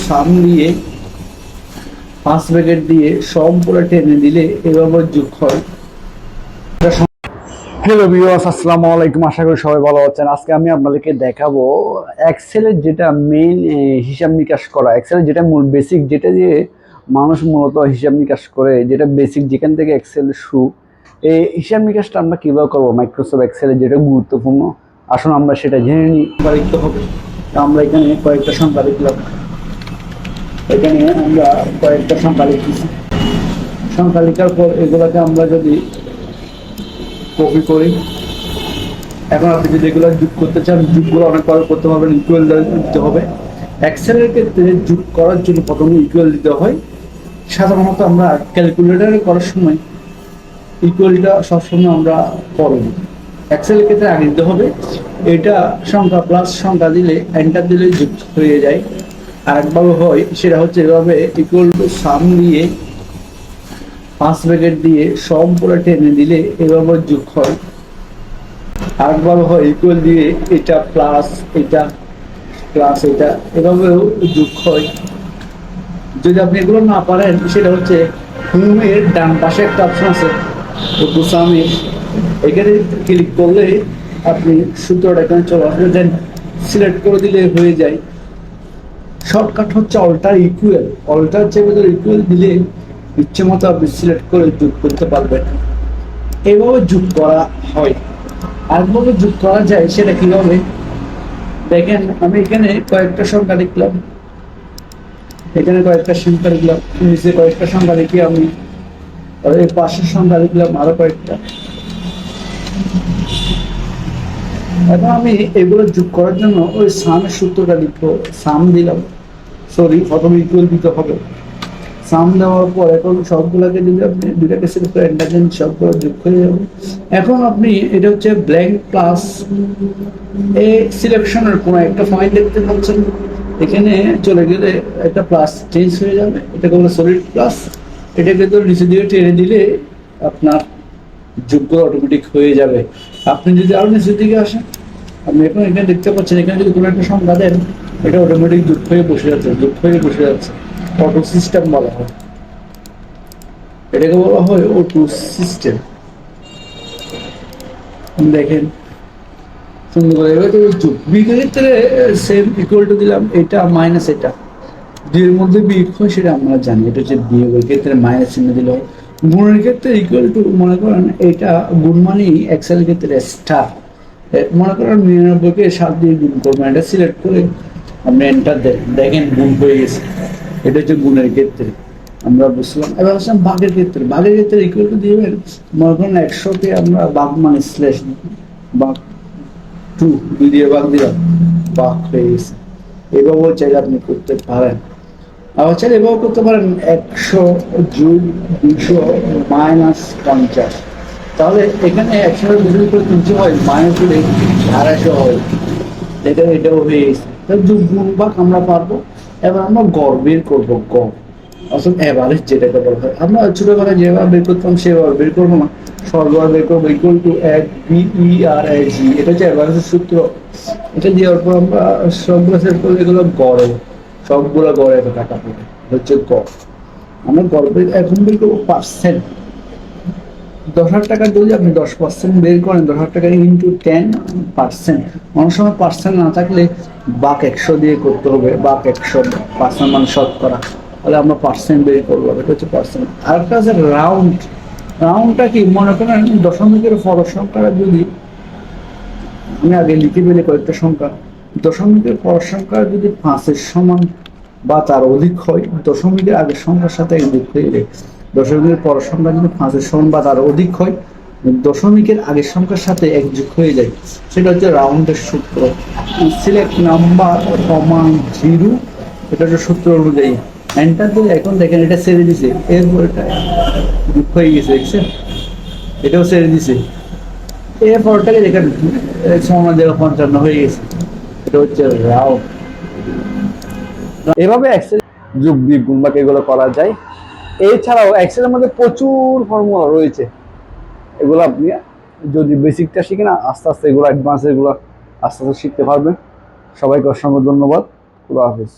সাম দিয়ে 5 ব্র্যাকেট দিয়ে সম্পূর্ণ টেনে দিলে এভাবে যোগ হয়। হ্যালো ভিউয়ার্স, আসসালামু আলাইকুম। আশা করি সবাই ভালো আছেন। আজকে আমি আপনাদেরকে দেখাবো এক্সেলের যেটা মেইন হিসাব নিকাশ করা, এক্সেলের যেটা মূল বেসিক, যেটা দিয়ে মানুষ মূলত হিসাব নিকাশ করে, যেটা বেসিক, যেখান থেকে এক্সেল শুরু, এই হিসাব নিকাশটা আমরা কীভাবে করবো মাইক্রোসফট এক্সেলের, যেটা গুরুত্বপূর্ণ। আসুন আমরা সেটা জেনে নিই। লিখতে হবে, আমরা এখানে কয়েকটা সংখ্যা লিখলাম। এখানে আমরা কয়েকটা সংখ্যা লিখতেছি। সংখ্যা লেখার পর এগুলোকে আমরা যদি কপি করি, এখন আপনি যদি এগুলো যোগ করতে চান, যোগগুলো অনেকভাবে করতে পারবেন। ইকুয়াল দিতে হবে। এক্সেলের ক্ষেত্রে যোগ করার জন্য প্রথমে ইকুয়াল দিতে হয়। সাধারণত আমরা ক্যালকুলেটরে করার সময় ইকুয়ালটা সবসময় আমরা করব। এক্সেলের ক্ষেত্রে আগে দিতে হবে এটা সংখ্যা প্লাস সংখ্যা দিলে এন্টার দিলে যোগ হয়ে যায়। আরেকভাবে হয়, সেটা হচ্ছে এভাবে ইকুয়াল টু সাম দিয়ে 5 ব্র্যাকেট দিয়ে সম্পূর্ণ টেনে দিলে এভাবে যোগ হয়। আরেকবার হয় ইকুয়াল দিয়ে এটা প্লাস এটা প্লাস এটা, এভাবেও যোগ হয়। যদি আপনি এগুলো না পারেন, সেটা হচ্ছে হোমের ডান পাশে একটা অপশন আছে সামে, এখানে ক্লিক করলে আপনি সূত্রটা এখানে চলে আসবে, দেন সিলেক্ট করে দিলে হয়ে যায়। শর্টকাট হচ্ছে অল্টার ইকুয়াল। অল্টার চেপে ইকুয়াল দিলে ইচ্ছে মতো আপনি সিলেক্ট করে যোগ করতে পারবেন। এইভাবে যোগ করা হয়। আরেকভাবে যোগ করা যায়, সেটা কিভাবে দেখেন। আমি এখানে কয়েকটা সংখ্যা লিখলাম, এখানে কয়েকটা সংখ্যা লিখলাম, নিচে কয়েকটা সংখ্যা লিখি আমি, এই পাশের সংখ্যা লিখলাম আরো কয়েকটা। এখন আমি এগুলো যোগ করার জন্য ওই সামের সূত্রটা লিখবো। সাম দিলাম, সরি প্রথমে ইকুয়াল দিতে হবে। সাম দেওয়ার পর এখন সবগুলোকে যদি আপনি দুটাকে সিলেক্ট করে এন্টার দেন, সবগুলো যোগ হয়ে যাবে। এখন আপনি এটা হচ্ছে ব্ল্যাঙ্ক প্লাস এই সিলেকশনের কোনো একটা পয়েন্ট দেখতে পাচ্ছেন, এখানে চলে গেলে একটা প্লাস চেঞ্জ হয়ে যাবে। এটাকে বলে সলিড প্লাস। এটাকে তো নিচে দিয়ে টেনে দিলে আপনার যোগগুলো অটোমেটিক হয়ে যাবে। আপনি যদি আরো নিচের দিকে আসেন, আপনি এখন এখানে দেখতে পাচ্ছেন, এখানে যদি কোনো একটা সংখ্যা দেন, এটা অটোমেটিক যোগ হয়ে বসে যাচ্ছে, যোগ হয়ে বসে যাচ্ছে। অটো সিস্টেম বলা হয় এটাকে, বলা হয় অটো সিস্টেম। দেখেন সুন্দর করে এবার যোগ। বিগের ক্ষেত্রে সেম ইকুয়াল টু দিলাম, এটা মাইনাস এটা, দুইয়ের মধ্যে বিয়োগ হয় সেটা আমরা জানি, এটা হচ্ছে বিয়োগের ক্ষেত্রে মাইনাস চিহ্ন দিল। গুণের ক্ষেত্রে ইকুয়াল টু, মনে করেন এটা গুণ মানে এক্সেল ক্ষেত্রে স্টার, মনে করেন 99কে 7 দিয়ে গুণ করবেন, এটা সিলেক্ট করে আপনি এন্টার দেন, দেখেন গুণ হয়ে গেছে। এটা হচ্ছে গুণের ক্ষেত্রে আমরা বুঝলাম। এবার আসলাম ভাগের ক্ষেত্রে। ভাগের ক্ষেত্রে ইকুয়াল টু দিবেন, মনে করেন 100কে আমরা ভাগ মানে স্ল্যাশ ভাগ 2, 2 দিয়ে ভাগ দিলাম, ভাগ হয়ে গেছে। এভাবেও চাইলে আপনি করতে পারেন। আবার চাইলে এভাবে করতে পারেন 100 যোগ 200 মাইনাস 50। তাহলে এখানে 100 দুশো করে 300 হয়, মাইনাস হলে 250 হয়। এটাও হয়ে গেছে। যোগ গুণ ভাগ আমরা পারবো। এবার আমরা গড় বের করবো। গড় অর্থাৎ এভারেজ যেটাকে বলা হয়। আমরা ছোটবেলায় যেভাবে বের করতাম সেভাবে বের করবো না, সরবরাহ বের করবো। ইকুয়াল টু এক BERAG, এটা হচ্ছে এভারেজের সূত্র। এটা দেওয়ার পর আমরা সবগুলো সেট করলে এগুলো গড়ে, সবগুলো গড়ে এত টাকা পড়ে হচ্ছে গড়। আমরা গড় এখন বের করবো পার্সেন্ট। 10,000 টাকা যদি আপনি 10% বের করেন, 10,000 টাকা ইন্টু 10%। অনেক সময় পার্সেন্ট না থাকলে বাক 100 দিয়ে করতে হবে। বাক 100% মানে শতকরা, তাহলে আমরা পার্সেন্ট বের করবো। এটা হচ্ছে পার্সেন্ট। আরেকটা আছে রাউন্ড। রাউন্ডটা কি, মনে করেন দশমিকের পর সংখ্যাটা যদি আমি আগে লিখে ফেলি কয়েকটা সংখ্যা, দশমিকের পর সংখ্যা যদি 5-এর সমান বা তার অধিক হয়, দশমিকের আগের সংখ্যার সাথে যোগ হয়ে যায়। দশমিকের পর সংখ্যা যদি 5-এর সমান বা তার অধিক হয়, দশমিকের আগের সংখ্যার সাথে এক যোগ হয়ে যায়, সেটা হচ্ছে রাউন্ডের সূত্র। সিলেক্ট নাম্বার কমা 0, এটা হচ্ছে সূত্র অনুযায়ী এন্টার দিয়ে। এখন দেখেন এটা ছেড়ে দিছে, এরপর এটা যোগ হয়ে গেছে, দেখছেন এটাও ছেড়ে দিছে। এরপরটাকে দেখেন 55 হয়ে গেছে। এটা হচ্ছে রাউন্ড। এভাবে এক্সেল যোগ বিয়োগ গুণ ভাগ এগুলো করা যায়। এছাড়াও এক্সেলের মধ্যে প্রচুর ফর্মুলা রয়েছে, এগুলো আপনি যদি বেসিকটা শিখেন, আস্তে আস্তে এগুলো অ্যাডভান্স, এগুলো আস্তে আস্তে শিখতে পারবেন। সবাইকে অসংখ্য ধন্যবাদ। খুদা হাফেজ।